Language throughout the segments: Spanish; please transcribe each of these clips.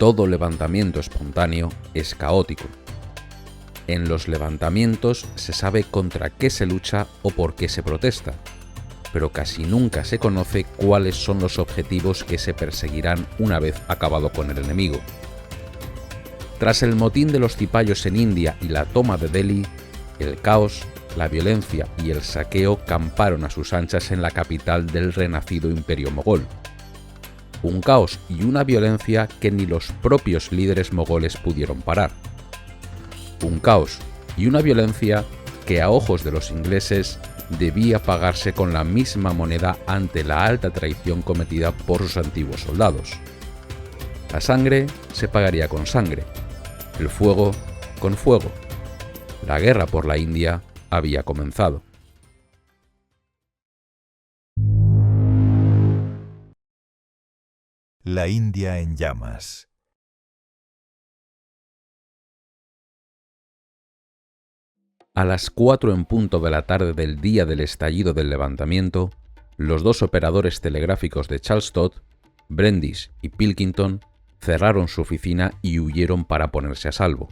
Todo levantamiento espontáneo es caótico. En los levantamientos se sabe contra qué se lucha o por qué se protesta, pero casi nunca se conoce cuáles son los objetivos que se perseguirán una vez acabado con el enemigo. Tras el motín de los cipayos en India y la toma de Delhi, el caos, la violencia y el saqueo camparon a sus anchas en la capital del renacido imperio mogol. Un caos y una violencia que ni los propios líderes mogoles pudieron parar. Un caos y una violencia que a ojos de los ingleses debía pagarse con la misma moneda ante la alta traición cometida por sus antiguos soldados. La sangre se pagaría con sangre, el fuego con fuego. La guerra por la India había comenzado. La India en llamas. A las 4 en punto de la tarde del día del estallido del levantamiento, los dos operadores telegráficos de Charles Todd, Brandis y Pilkington, cerraron su oficina y huyeron para ponerse a salvo.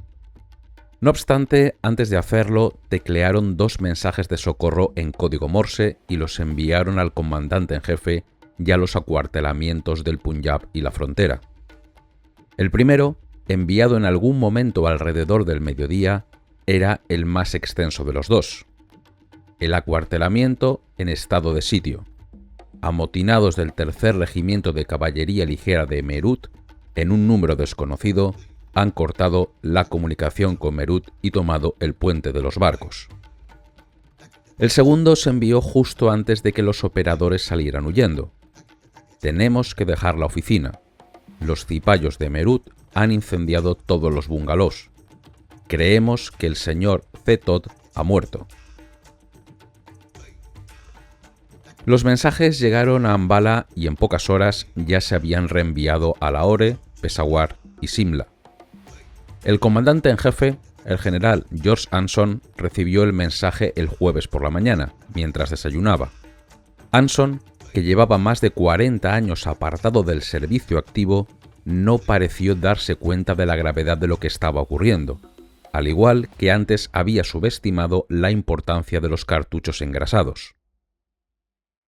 No obstante, antes de hacerlo, teclearon 2 mensajes de socorro en código Morse y los enviaron al comandante en jefe y a los acuartelamientos del Punjab y la frontera. El primero, enviado en algún momento alrededor del mediodía, era el más extenso de los dos. El acuartelamiento en estado de sitio. Amotinados del tercer regimiento de caballería ligera de Meerut, en un número desconocido, han cortado la comunicación con Meerut y tomado el puente de los barcos. El segundo se envió justo antes de que los operadores salieran huyendo. Tenemos que dejar la oficina. Los cipayos de Meerut han incendiado todos los bungalows. Creemos que el señor C. Todd ha muerto. Los mensajes llegaron a Ambala y en pocas horas ya se habían reenviado a Lahore, Peshawar y Simla. El comandante en jefe, el general George Anson, recibió el mensaje el jueves por la mañana, mientras desayunaba. Anson, que llevaba más de 40 años apartado del servicio activo, no pareció darse cuenta de la gravedad de lo que estaba ocurriendo, al igual que antes había subestimado la importancia de los cartuchos engrasados.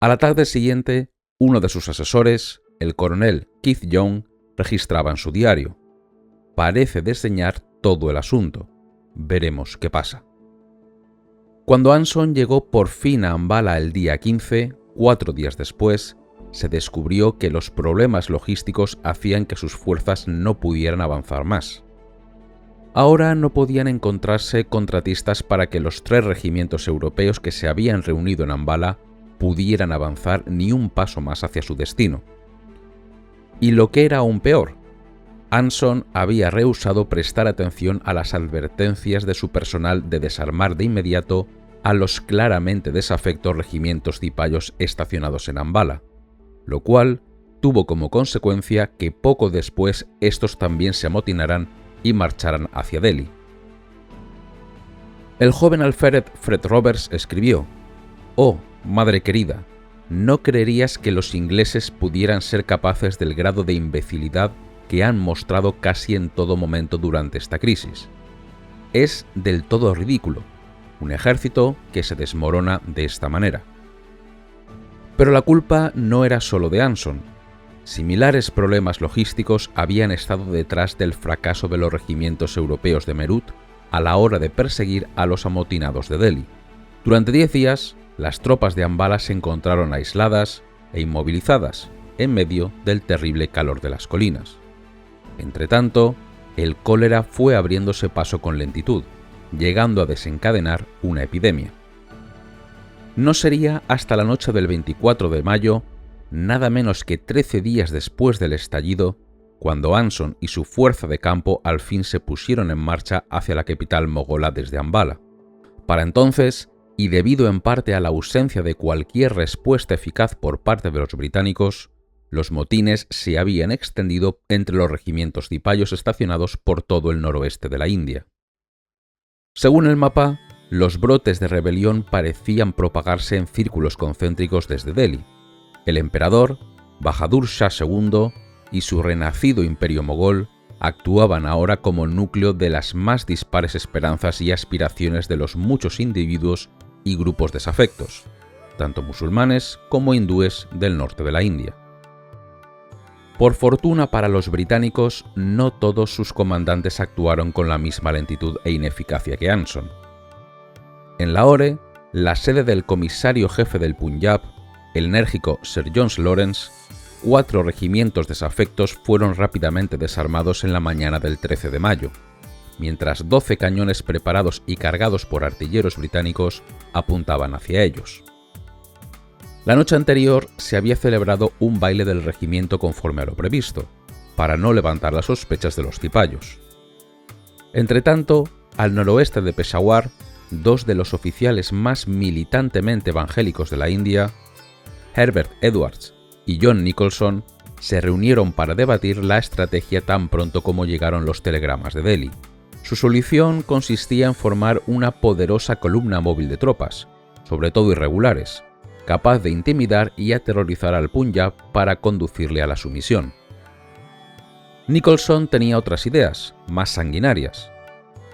A la tarde siguiente, uno de sus asesores, el coronel Keith Young, registraba en su diario: parece desdeñar todo el asunto. Veremos qué pasa. Cuando Anson llegó por fin a Ambala el día 15, 4 días después, se descubrió que los problemas logísticos hacían que sus fuerzas no pudieran avanzar más. Ahora no podían encontrarse contratistas para que los 3 regimientos europeos que se habían reunido en Ambala pudieran avanzar ni un paso más hacia su destino. Y lo que era aún peor, Anson había rehusado prestar atención a las advertencias de su personal de desarmar de inmediato a los claramente desafectos regimientos cipayos estacionados en Ambala, lo cual tuvo como consecuencia que poco después estos también se amotinaran y marcharan hacia Delhi. El joven alférez Fred Roberts escribió: «Oh, madre querida, no creerías que los ingleses pudieran ser capaces del grado de imbecilidad que han mostrado casi en todo momento durante esta crisis. Es del todo ridículo, un ejército que se desmorona de esta manera». Pero la culpa no era solo de Anson. Similares problemas logísticos habían estado detrás del fracaso de los regimientos europeos de Meerut a la hora de perseguir a los amotinados de Delhi. Durante 10 días, las tropas de Ambala se encontraron aisladas e inmovilizadas en medio del terrible calor de las colinas. Entretanto, el cólera fue abriéndose paso con lentitud, llegando a desencadenar una epidemia. No sería hasta la noche del 24 de mayo, nada menos que 13 días después del estallido, cuando Anson y su fuerza de campo al fin se pusieron en marcha hacia la capital mogola desde Ambala. Para entonces, y debido en parte a la ausencia de cualquier respuesta eficaz por parte de los británicos, los motines se habían extendido entre los regimientos cipayos estacionados por todo el noroeste de la India. Según el mapa, los brotes de rebelión parecían propagarse en círculos concéntricos desde Delhi. El emperador, Bahadur Shah II, y su renacido imperio mogol actuaban ahora como núcleo de las más dispares esperanzas y aspiraciones de los muchos individuos y grupos desafectos, tanto musulmanes como hindúes del norte de la India. Por fortuna para los británicos, no todos sus comandantes actuaron con la misma lentitud e ineficacia que Anson. En Lahore, la sede del comisario jefe del Punjab, el enérgico Sir John Lawrence, 4 regimientos desafectos fueron rápidamente desarmados en la mañana del 13 de mayo, mientras 12 cañones preparados y cargados por artilleros británicos apuntaban hacia ellos. La noche anterior se había celebrado un baile del regimiento conforme a lo previsto, para no levantar las sospechas de los cipayos. Entretanto, al noroeste de Peshawar, 2 de los oficiales más militantemente evangélicos de la India, Herbert Edwards y John Nicholson, se reunieron para debatir la estrategia tan pronto como llegaron los telegramas de Delhi. Su solución consistía en formar una poderosa columna móvil de tropas, sobre todo irregulares, capaz de intimidar y aterrorizar al Punjab para conducirle a la sumisión. Nicholson tenía otras ideas, más sanguinarias.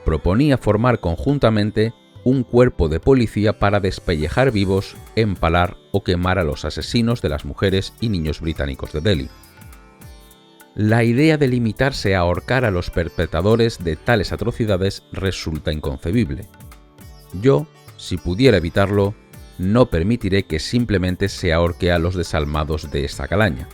Proponía formar conjuntamente un cuerpo de policía para despellejar vivos, empalar o quemar a los asesinos de las mujeres y niños británicos de Delhi. La idea de limitarse a ahorcar a los perpetradores de tales atrocidades resulta inconcebible. Yo, si pudiera evitarlo, no permitiré que simplemente se ahorque a los desalmados de esta calaña.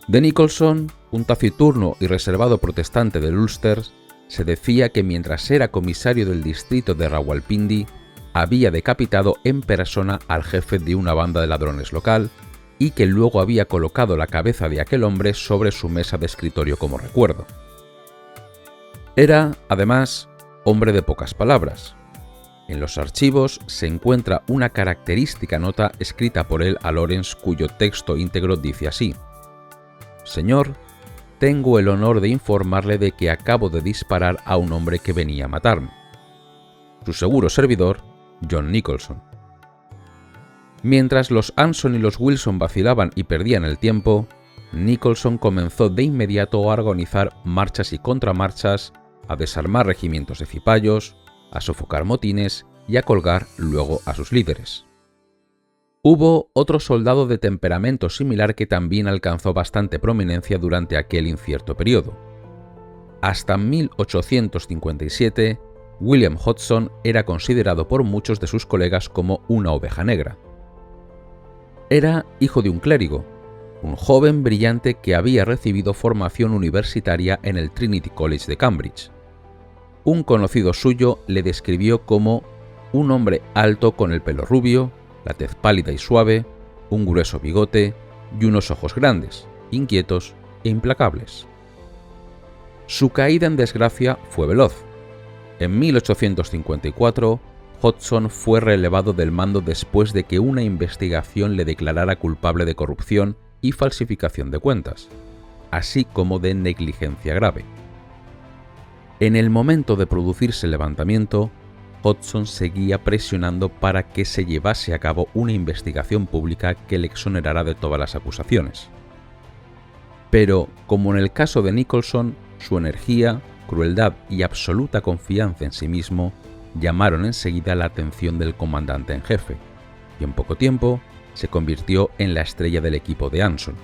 De Nicholson, un taciturno y reservado protestante del Ulster, se decía que mientras era comisario del distrito de Rawalpindi, había decapitado en persona al jefe de una banda de ladrones local y que luego había colocado la cabeza de aquel hombre sobre su mesa de escritorio como recuerdo. Era, además, hombre de pocas palabras. En los archivos se encuentra una característica nota escrita por él a Lawrence cuyo texto íntegro dice así: «Señor, tengo el honor de informarle de que acabo de disparar a un hombre que venía a matarme. Su seguro servidor, John Nicholson». Mientras los Anson y los Wilson vacilaban y perdían el tiempo, Nicholson comenzó de inmediato a organizar marchas y contramarchas, a desarmar regimientos de cipayos, a sofocar motines y a colgar luego a sus líderes. Hubo otro soldado de temperamento similar que también alcanzó bastante prominencia durante aquel incierto periodo. Hasta 1857, William Hodgson era considerado por muchos de sus colegas como una oveja negra. Era hijo de un clérigo, un joven brillante que había recibido formación universitaria en el Trinity College de Cambridge. Un conocido suyo le describió como un hombre alto con el pelo rubio, la tez pálida y suave, un grueso bigote y unos ojos grandes, inquietos e implacables. Su caída en desgracia fue veloz. En 1854, Hodgson fue relevado del mando después de que una investigación le declarara culpable de corrupción y falsificación de cuentas, así como de negligencia grave. En el momento de producirse el levantamiento, Hodgson seguía presionando para que se llevase a cabo una investigación pública que le exonerara de todas las acusaciones. Pero, como en el caso de Nicholson, su energía, crueldad y absoluta confianza en sí mismo llamaron enseguida la atención del comandante en jefe, y en poco tiempo se convirtió en la estrella del equipo de Anson.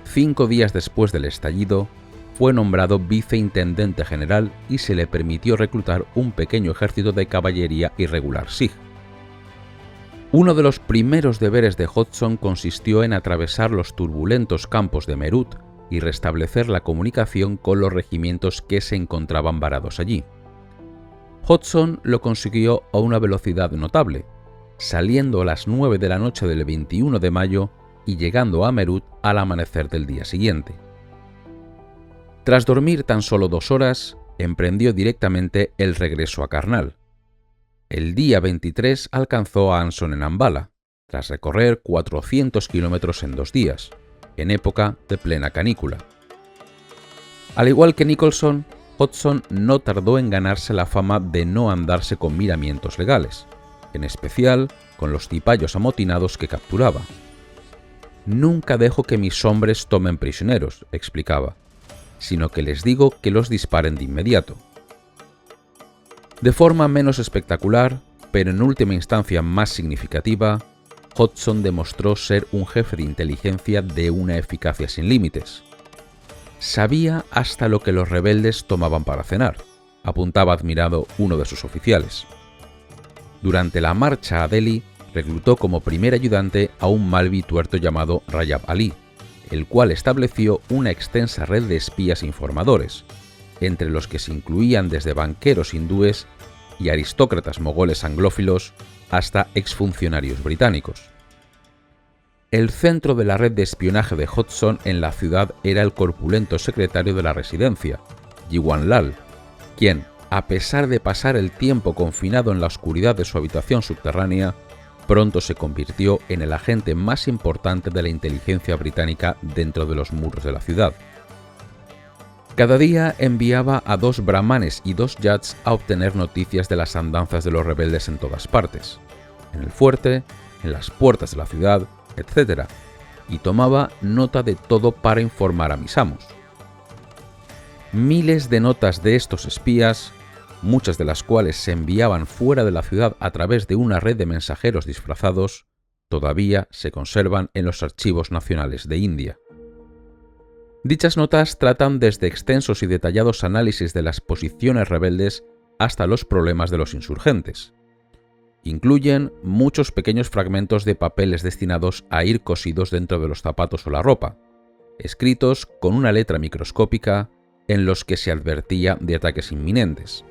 5 días después del estallido, fue nombrado viceintendente general y se le permitió reclutar un pequeño ejército de caballería irregular Sikh. Uno de los primeros deberes de Hodgson consistió en atravesar los turbulentos campos de Meerut y restablecer la comunicación con los regimientos que se encontraban varados allí. Hodgson lo consiguió a una velocidad notable, saliendo a las 9 de la noche del 21 de mayo y llegando a Meerut al amanecer del día siguiente. Tras dormir tan solo 2 horas, emprendió directamente el regreso a Karnal. El día 23 alcanzó a Anson en Ambala, tras recorrer 400 kilómetros en 2 días, en época de plena canícula. Al igual que Nicholson, Hodgson no tardó en ganarse la fama de no andarse con miramientos legales, en especial con los cipayos amotinados que capturaba. «Nunca dejo que mis hombres tomen prisioneros», explicaba. sino que les digo que los disparen de inmediato. De forma menos espectacular, pero en última instancia más significativa, Hodgson demostró ser un jefe de inteligencia de una eficacia sin límites. Sabía hasta lo que los rebeldes tomaban para cenar, apuntaba admirado uno de sus oficiales. Durante la marcha a Delhi, reclutó como primer ayudante a un malvi tuerto llamado Rajab Ali, el cual estableció una extensa red de espías e informadores, entre los que se incluían desde banqueros hindúes y aristócratas mogoles anglófilos hasta exfuncionarios británicos. El centro de la red de espionaje de Hodgson en la ciudad era el corpulento secretario de la residencia, Jiwan Lal, quien, a pesar de pasar el tiempo confinado en la oscuridad de su habitación subterránea, pronto se convirtió en el agente más importante de la inteligencia británica dentro de los muros de la ciudad. Cada día enviaba a 2 brahmanes y 2 jats a obtener noticias de las andanzas de los rebeldes en todas partes, en el fuerte, en las puertas de la ciudad, etc., y tomaba nota de todo para informar a mis amos. Miles de notas de estos espías, muchas de las cuales se enviaban fuera de la ciudad a través de una red de mensajeros disfrazados, todavía se conservan en los archivos nacionales de India. Dichas notas tratan desde extensos y detallados análisis de las posiciones rebeldes hasta los problemas de los insurgentes. Incluyen muchos pequeños fragmentos de papeles destinados a ir cosidos dentro de los zapatos o la ropa, escritos con una letra microscópica en los que se advertía de ataques inminentes.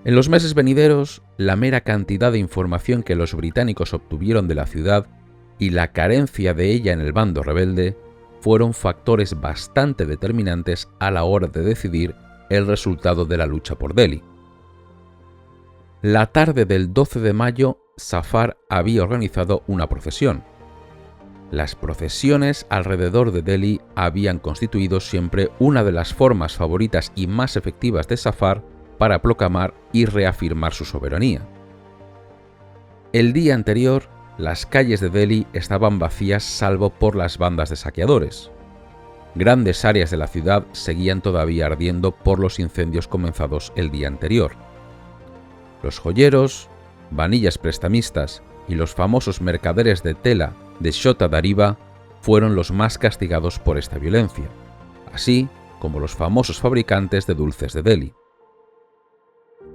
En los meses venideros, la mera cantidad de información que los británicos obtuvieron de la ciudad y la carencia de ella en el bando rebelde fueron factores bastante determinantes a la hora de decidir el resultado de la lucha por Delhi. La tarde del 12 de mayo, Zafar había organizado una procesión. Las procesiones alrededor de Delhi habían constituido siempre una de las formas favoritas y más efectivas de Zafar para proclamar y reafirmar su soberanía. El día anterior, las calles de Delhi estaban vacías salvo por las bandas de saqueadores. Grandes áreas de la ciudad seguían todavía ardiendo por los incendios comenzados el día anterior. Los joyeros, vanillas prestamistas y los famosos mercaderes de tela de Chota Dariba fueron los más castigados por esta violencia, así como los famosos fabricantes de dulces de Delhi.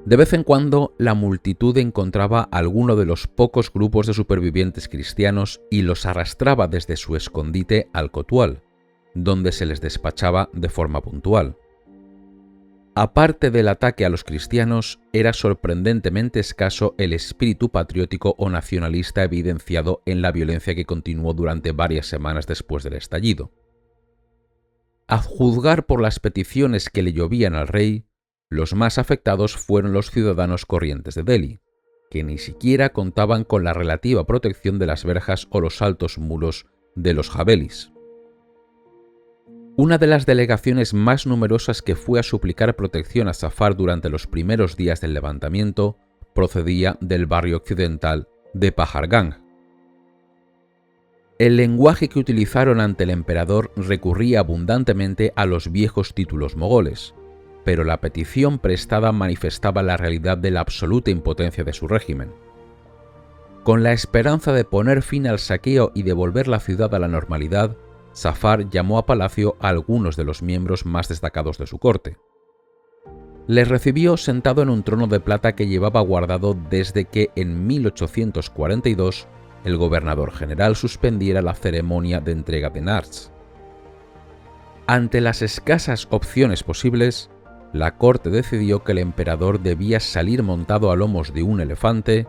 De vez en cuando, la multitud encontraba alguno de los pocos grupos de supervivientes cristianos y los arrastraba desde su escondite al Kotual, donde se les despachaba de forma puntual. Aparte del ataque a los cristianos, era sorprendentemente escaso el espíritu patriótico o nacionalista evidenciado en la violencia que continuó durante varias semanas después del estallido. A juzgar por las peticiones que le llovían al rey, los más afectados fueron los ciudadanos corrientes de Delhi, que ni siquiera contaban con la relativa protección de las verjas o los altos muros de los javelis. Una de las delegaciones más numerosas que fue a suplicar protección a Zafar durante los primeros días del levantamiento procedía del barrio occidental de Paharganj. El lenguaje que utilizaron ante el emperador recurría abundantemente a los viejos títulos mogoles, pero la petición prestada manifestaba la realidad de la absoluta impotencia de su régimen. Con la esperanza de poner fin al saqueo y devolver la ciudad a la normalidad, Zafar llamó a palacio a algunos de los miembros más destacados de su corte. Les recibió sentado en un trono de plata que llevaba guardado desde que en 1842 el gobernador general suspendiera la ceremonia de entrega de Nars. Ante las escasas opciones posibles, la corte decidió que el emperador debía salir montado a lomos de un elefante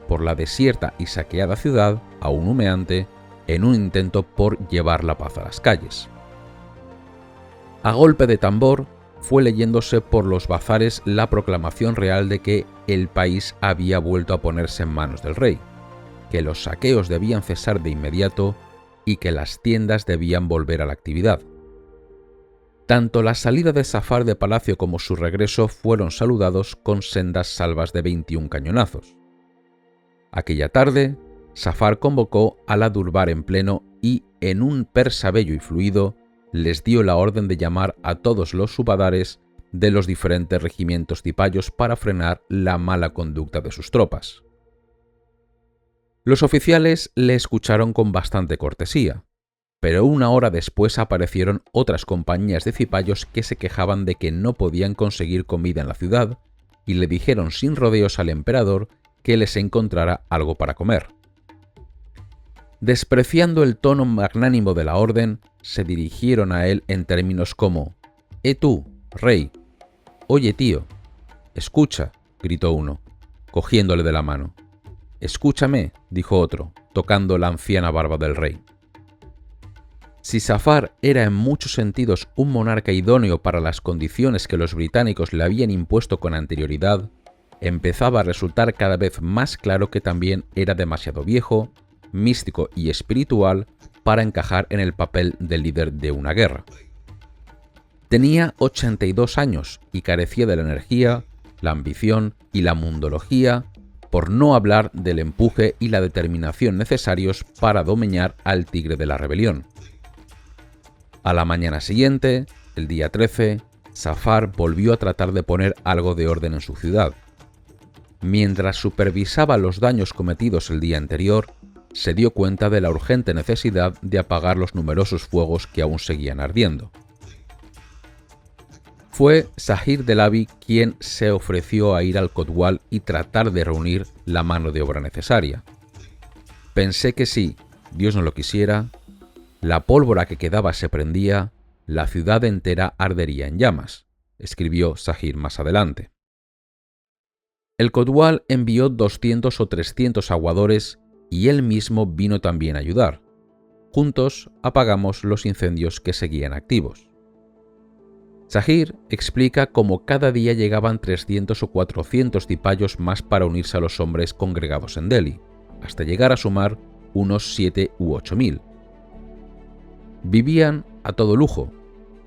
por la desierta y saqueada ciudad, aún humeante, en un intento por llevar la paz a las calles. A golpe de tambor, fue leyéndose por los bazares la proclamación real de que el país había vuelto a ponerse en manos del rey, que los saqueos debían cesar de inmediato y que las tiendas debían volver a la actividad. Tanto la salida de Zafar de palacio como su regreso fueron saludados con sendas salvas de 21 cañonazos. Aquella tarde, Zafar convocó a la Durbar en pleno y, en un persa bello y fluido, les dio la orden de llamar a todos los subadares de los diferentes regimientos cipayos para frenar la mala conducta de sus tropas. Los oficiales le escucharon con bastante cortesía, pero una hora después aparecieron otras compañías de cipayos que se quejaban de que no podían conseguir comida en la ciudad y le dijeron sin rodeos al emperador que les encontrara algo para comer. Despreciando el tono magnánimo de la orden, se dirigieron a él en términos como tú, rey! Oye, tío. Escucha, gritó uno, cogiéndole de la mano. Escúchame, dijo otro, tocando la anciana barba del rey. Si Zafar era en muchos sentidos un monarca idóneo para las condiciones que los británicos le habían impuesto con anterioridad, empezaba a resultar cada vez más claro que también era demasiado viejo, místico y espiritual para encajar en el papel del líder de una guerra. Tenía 82 años y carecía de la energía, la ambición y la mundología, por no hablar del empuje y la determinación necesarios para domeñar al tigre de la rebelión. A la mañana siguiente, el día 13, Zafar volvió a tratar de poner algo de orden en su ciudad. Mientras supervisaba los daños cometidos el día anterior, se dio cuenta de la urgente necesidad de apagar los numerosos fuegos que aún seguían ardiendo. Fue Zahir Delabi quien se ofreció a ir al Kotwal y tratar de reunir la mano de obra necesaria. Pensé que si, Dios no lo quisiera, la pólvora que quedaba se prendía, la ciudad entera ardería en llamas, escribió Zahir más adelante. El Kotwal envió 200 o 300 aguadores y él mismo vino también a ayudar. Juntos apagamos los incendios que seguían activos. Zahir explica cómo cada día llegaban 300 o 400 cipayos más para unirse a los hombres congregados en Delhi, hasta llegar a sumar unos 7 u 8.000. Vivían a todo lujo,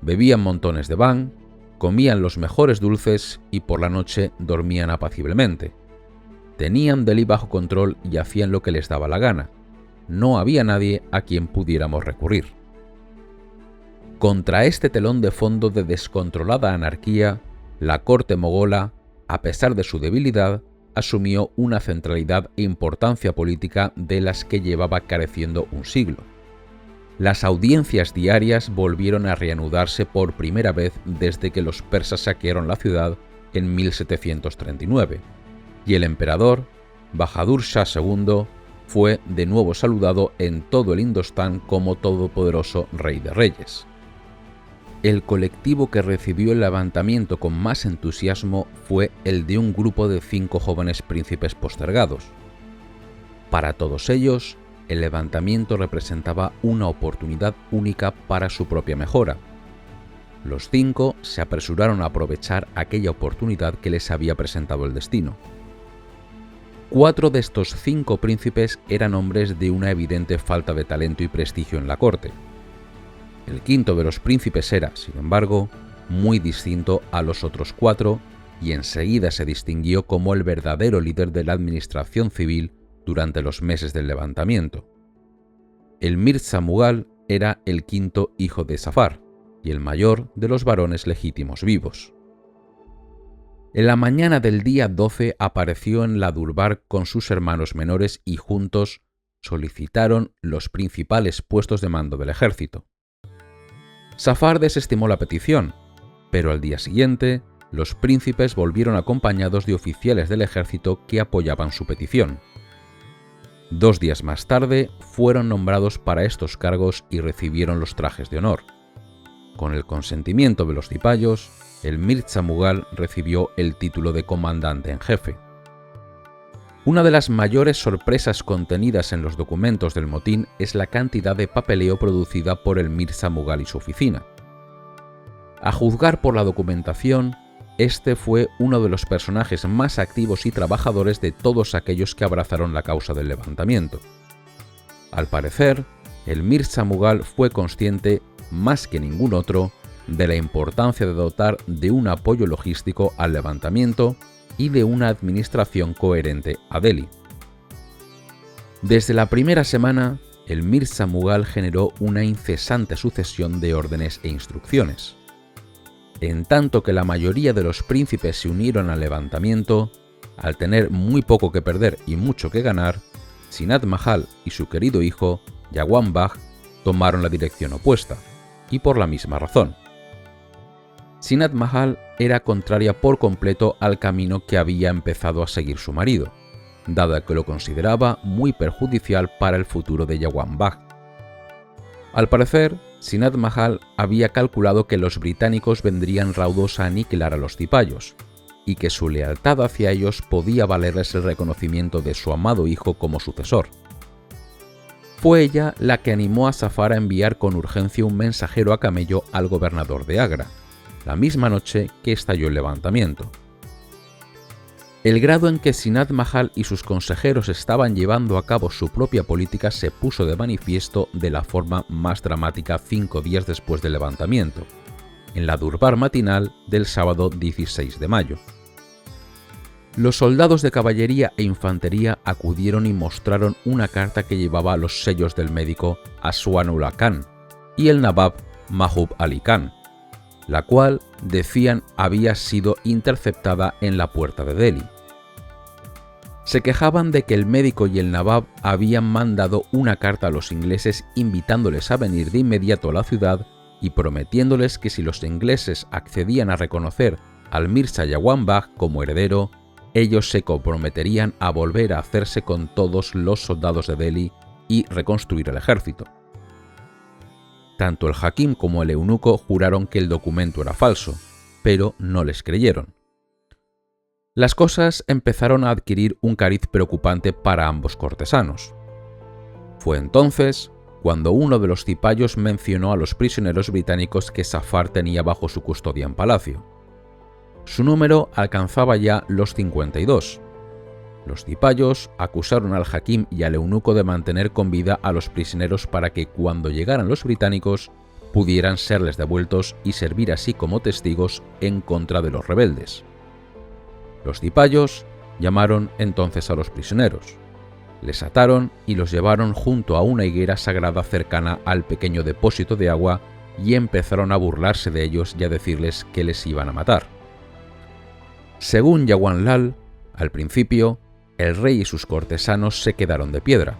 bebían montones de bhang, comían los mejores dulces y por la noche dormían apaciblemente. Tenían Delhi bajo control y hacían lo que les daba la gana. No había nadie a quien pudiéramos recurrir. Contra este telón de fondo de descontrolada anarquía, la corte mogola, a pesar de su debilidad, asumió una centralidad e importancia política de las que llevaba careciendo un siglo. Las audiencias diarias volvieron a reanudarse por primera vez desde que los persas saquearon la ciudad en 1739, y el emperador, Bahadur Shah II, fue de nuevo saludado en todo el Indostán como todopoderoso rey de reyes. El colectivo que recibió el levantamiento con más entusiasmo fue el de un grupo de 5 jóvenes príncipes postergados. Para todos ellos, el levantamiento representaba una oportunidad única para su propia mejora. Los 5 se apresuraron a aprovechar aquella oportunidad que les había presentado el destino. 4 de estos 5 príncipes eran hombres de una evidente falta de talento y prestigio en la corte. El quinto de los príncipes era, sin embargo, muy distinto a los otros 4 y enseguida se distinguió como el verdadero líder de la administración civil durante los meses del levantamiento. El Mirza Mughal era el quinto hijo de Zafar y el mayor de los varones legítimos vivos. En la mañana del día 12 apareció en la Durbar con sus hermanos menores y juntos solicitaron los principales puestos de mando del ejército. Zafar desestimó la petición, pero al día siguiente los príncipes volvieron acompañados de oficiales del ejército que apoyaban su petición. 2 días más tarde fueron nombrados para estos cargos y recibieron los trajes de honor. Con el consentimiento de los cipayos, el Mirza Mughal recibió el título de comandante en jefe. Una de las mayores sorpresas contenidas en los documentos del motín es la cantidad de papeleo producida por el Mirza Mughal y su oficina. A juzgar por la documentación, este fue uno de los personajes más activos y trabajadores de todos aquellos que abrazaron la causa del levantamiento. Al parecer, el Mirza Mughal fue consciente, más que ningún otro, de la importancia de dotar de un apoyo logístico al levantamiento y de una administración coherente a Delhi. Desde la primera semana, el Mirza Mughal generó una incesante sucesión de órdenes e instrucciones. En tanto que la mayoría de los príncipes se unieron al levantamiento, al tener muy poco que perder y mucho que ganar, Zинad Mahal y su querido hijo, Jawan Bagh, tomaron la dirección opuesta, y por la misma razón. Zinad Mahal era contraria por completo al camino que había empezado a seguir su marido, dado que lo consideraba muy perjudicial para el futuro de Jawan Bagh. Al parecer, Zinad Mahal había calculado que los británicos vendrían raudos a aniquilar a los cipayos, y que su lealtad hacia ellos podía valerles el reconocimiento de su amado hijo como sucesor. Fue ella la que animó a Zafar a enviar con urgencia un mensajero a camello al gobernador de Agra, la misma noche que estalló el levantamiento. El grado en que Zinad Mahal y sus consejeros estaban llevando a cabo su propia política se puso de manifiesto de la forma más dramática 5 días después del levantamiento, en la durbar matinal del sábado 16 de mayo. Los soldados de caballería e infantería acudieron y mostraron una carta que llevaba los sellos del médico Aswanullah Khan y el nabab Mahbub Ali Khan, la cual, decían, había sido interceptada en la puerta de Delhi. Se quejaban de que el médico y el nabab habían mandado una carta a los ingleses invitándoles a venir de inmediato a la ciudad y prometiéndoles que si los ingleses accedían a reconocer al Mirza Jawan Bagh como heredero, ellos se comprometerían a volver a hacerse con todos los soldados de Delhi y reconstruir el ejército. Tanto el hakim como el eunuco juraron que el documento era falso, pero no les creyeron. Las cosas empezaron a adquirir un cariz preocupante para ambos cortesanos. Fue entonces cuando uno de los cipayos mencionó a los prisioneros británicos que Zafar tenía bajo su custodia en palacio. Su número alcanzaba ya los 52. Los cipayos acusaron al hakim y al eunuco de mantener con vida a los prisioneros para que cuando llegaran los británicos pudieran serles devueltos y servir así como testigos en contra de los rebeldes. Los cipayos llamaron entonces a los prisioneros, les ataron y los llevaron junto a una higuera sagrada cercana al pequeño depósito de agua y empezaron a burlarse de ellos y a decirles que les iban a matar. Según Jawan Lal, al principio, el rey y sus cortesanos se quedaron de piedra,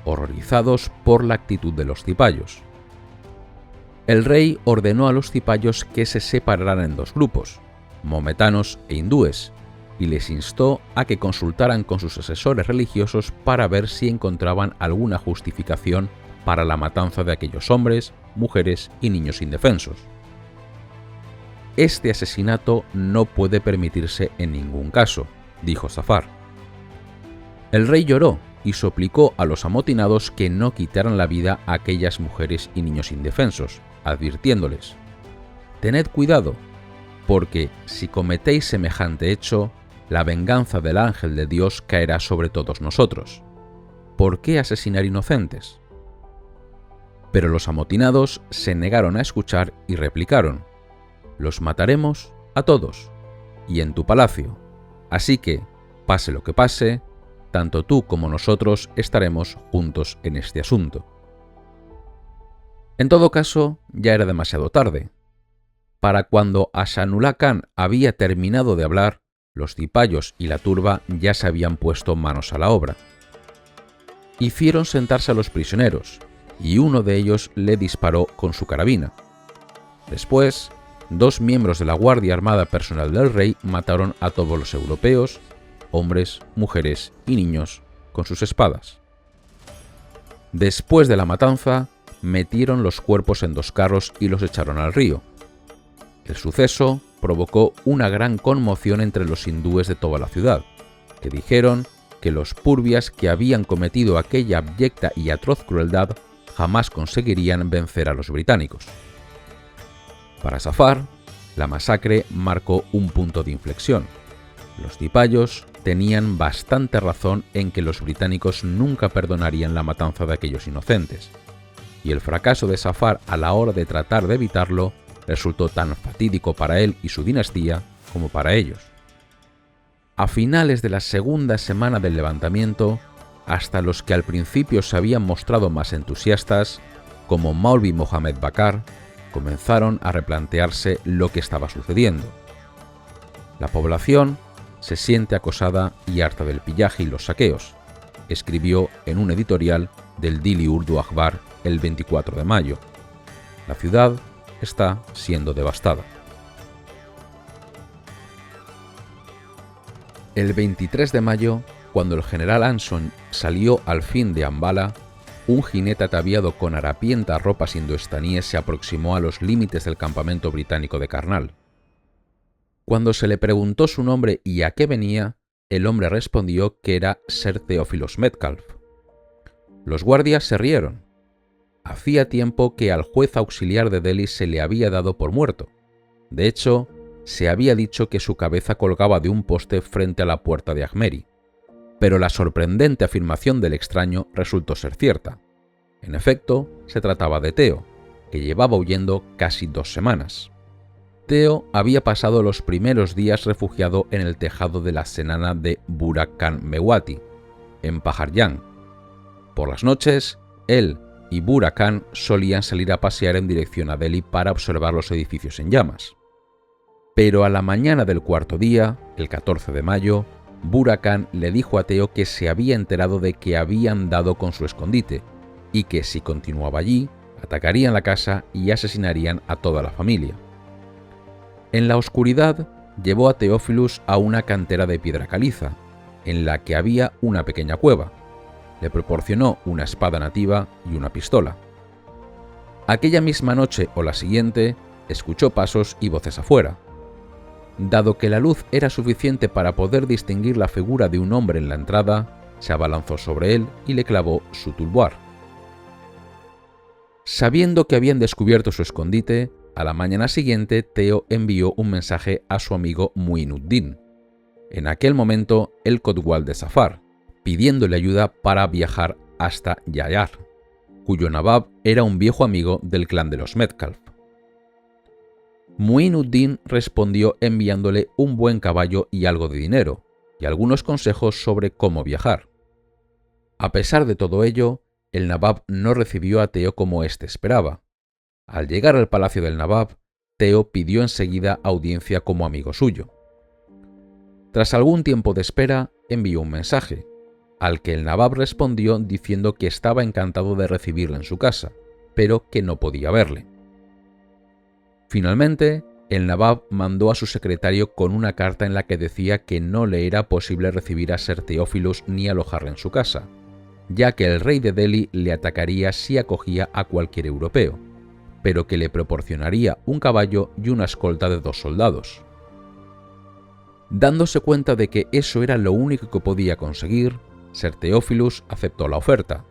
horrorizados por la actitud de los cipayos. El rey ordenó a los cipayos que se separaran en 2 grupos, mometanos e hindúes, y les instó a que consultaran con sus asesores religiosos para ver si encontraban alguna justificación para la matanza de aquellos hombres, mujeres y niños indefensos. Este asesinato no puede permitirse en ningún caso, dijo Zafar. El rey lloró y suplicó a los amotinados que no quitaran la vida a aquellas mujeres y niños indefensos, advirtiéndoles: «Tened cuidado, porque si cometéis semejante hecho, la venganza del ángel de Dios caerá sobre todos nosotros. ¿Por qué asesinar inocentes?». Pero los amotinados se negaron a escuchar y replicaron: «Los mataremos a todos, y en tu palacio, así que, pase lo que pase, tanto tú como nosotros estaremos juntos en este asunto». En todo caso, ya era demasiado tarde. Para cuando Ahsanullah Khan había terminado de hablar, los cipayos y la turba ya se habían puesto manos a la obra. Hicieron sentarse a los prisioneros, y uno de ellos le disparó con su carabina. Después, 2 miembros de la Guardia Armada personal del rey mataron a todos los europeos, hombres, mujeres y niños, con sus espadas. Después de la matanza, metieron los cuerpos en 2 carros y los echaron al río. El suceso provocó una gran conmoción entre los hindúes de toda la ciudad, que dijeron que los purvias que habían cometido aquella abyecta y atroz crueldad jamás conseguirían vencer a los británicos. Para Zafar, la masacre marcó un punto de inflexión. Los cipayos tenían bastante razón en que los británicos nunca perdonarían la matanza de aquellos inocentes, y el fracaso de Zafar a la hora de tratar de evitarlo resultó tan fatídico para él y su dinastía como para ellos. A finales de la segunda semana del levantamiento, hasta los que al principio se habían mostrado más entusiastas, como Maulvi Mohamed Bakar, comenzaron a replantearse lo que estaba sucediendo. La población se siente acosada y harta del pillaje y los saqueos, escribió en un editorial del Dili Urdu Akhbar el 24 de mayo. La ciudad está siendo devastada. El 23 de mayo, cuando el general Anson salió al fin de Ambala, un jinete ataviado con harapientas ropas indoestaníes se aproximó a los límites del campamento británico de Karnal. Cuando se le preguntó su nombre y a qué venía, el hombre respondió que era Sir Theophilus Metcalfe. Los guardias se rieron. Hacía tiempo que al juez auxiliar de Delhi se le había dado por muerto. De hecho, se había dicho que su cabeza colgaba de un poste frente a la puerta de Ajmeri. Pero la sorprendente afirmación del extraño resultó ser cierta. En efecto, se trataba de Theo, que llevaba huyendo casi 2 semanas. Theo había pasado los primeros días refugiado en el tejado de la senana de Burak Khan Mewati, en Paharjang. Por las noches, él y Burak Khan solían salir a pasear en dirección a Delhi para observar los edificios en llamas. Pero a la mañana del cuarto día, el 14 de mayo, Burak Khan le dijo a Theo que se había enterado de que habían dado con su escondite y que si continuaba allí, atacarían la casa y asesinarían a toda la familia. En la oscuridad, llevó a Theophilus a una cantera de piedra caliza, en la que había una pequeña cueva. Le proporcionó una espada nativa y una pistola. Aquella misma noche o la siguiente, escuchó pasos y voces afuera. Dado que la luz era suficiente para poder distinguir la figura de un hombre en la entrada, se abalanzó sobre él y le clavó su tulbar. Sabiendo que habían descubierto su escondite, a la mañana siguiente Theo envió un mensaje a su amigo Muinuddin, en aquel momento el Kotwal de Zafar, pidiéndole ayuda para viajar hasta Yayar, cuyo Nabab era un viejo amigo del clan de los Metcalfe. Muinuddin respondió enviándole un buen caballo y algo de dinero, y algunos consejos sobre cómo viajar. A pesar de todo ello, el Nabab no recibió a Theo como éste esperaba. Al llegar al palacio del Nabab, Theo pidió enseguida audiencia como amigo suyo. Tras algún tiempo de espera, envió un mensaje, al que el Nabab respondió diciendo que estaba encantado de recibirle en su casa, pero que no podía verle. Finalmente, el Nabab mandó a su secretario con una carta en la que decía que no le era posible recibir a Sir Theophilus ni alojarle en su casa, ya que el rey de Delhi le atacaría si acogía a cualquier europeo, pero que le proporcionaría un caballo y una escolta de 2 soldados. Dándose cuenta de que eso era lo único que podía conseguir, Sir Theophilus aceptó la oferta.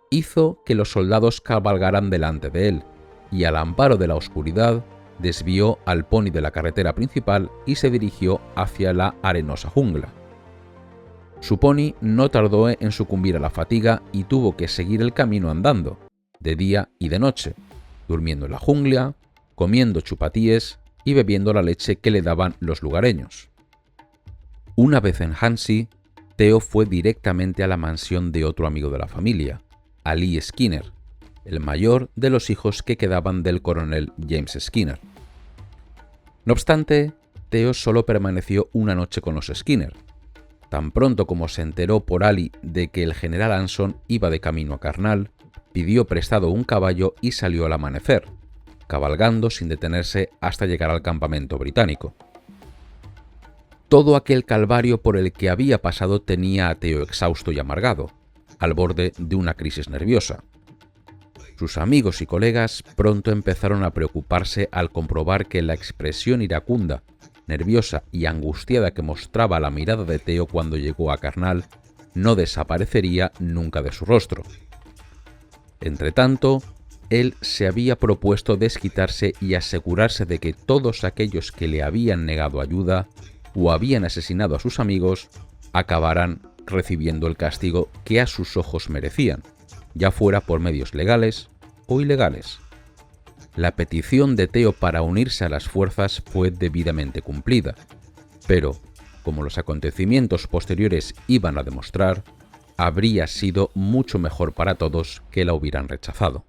Hizo que los soldados cabalgaran delante de él, y al amparo de la oscuridad, desvió al pony de la carretera principal y se dirigió hacia la arenosa jungla. Su pony no tardó en sucumbir a la fatiga y tuvo que seguir el camino andando, de día y de noche, durmiendo en la jungla, comiendo chupatíes y bebiendo la leche que le daban los lugareños. Una vez en Jhansi, Theo fue directamente a la mansión de otro amigo de la familia, Ali Skinner, el mayor de los hijos que quedaban del coronel James Skinner. No obstante, Theo solo permaneció una noche con los Skinner. Tan pronto como se enteró por Ali de que el general Anson iba de camino a Karnal, pidió prestado un caballo y salió al amanecer, cabalgando sin detenerse hasta llegar al campamento británico. Todo aquel calvario por el que había pasado tenía a Theo exhausto y amargado, al borde de una crisis nerviosa. Sus amigos y colegas pronto empezaron a preocuparse al comprobar que la expresión iracunda, nerviosa y angustiada que mostraba la mirada de Theo cuando llegó a Karnal no desaparecería nunca de su rostro. Entretanto, él se había propuesto desquitarse y asegurarse de que todos aquellos que le habían negado ayuda o habían asesinado a sus amigos acabaran recibiendo el castigo que a sus ojos merecían, ya fuera por medios legales o ilegales. La petición de Theo para unirse a las fuerzas fue debidamente cumplida, pero, como los acontecimientos posteriores iban a demostrar, habría sido mucho mejor para todos que la hubieran rechazado.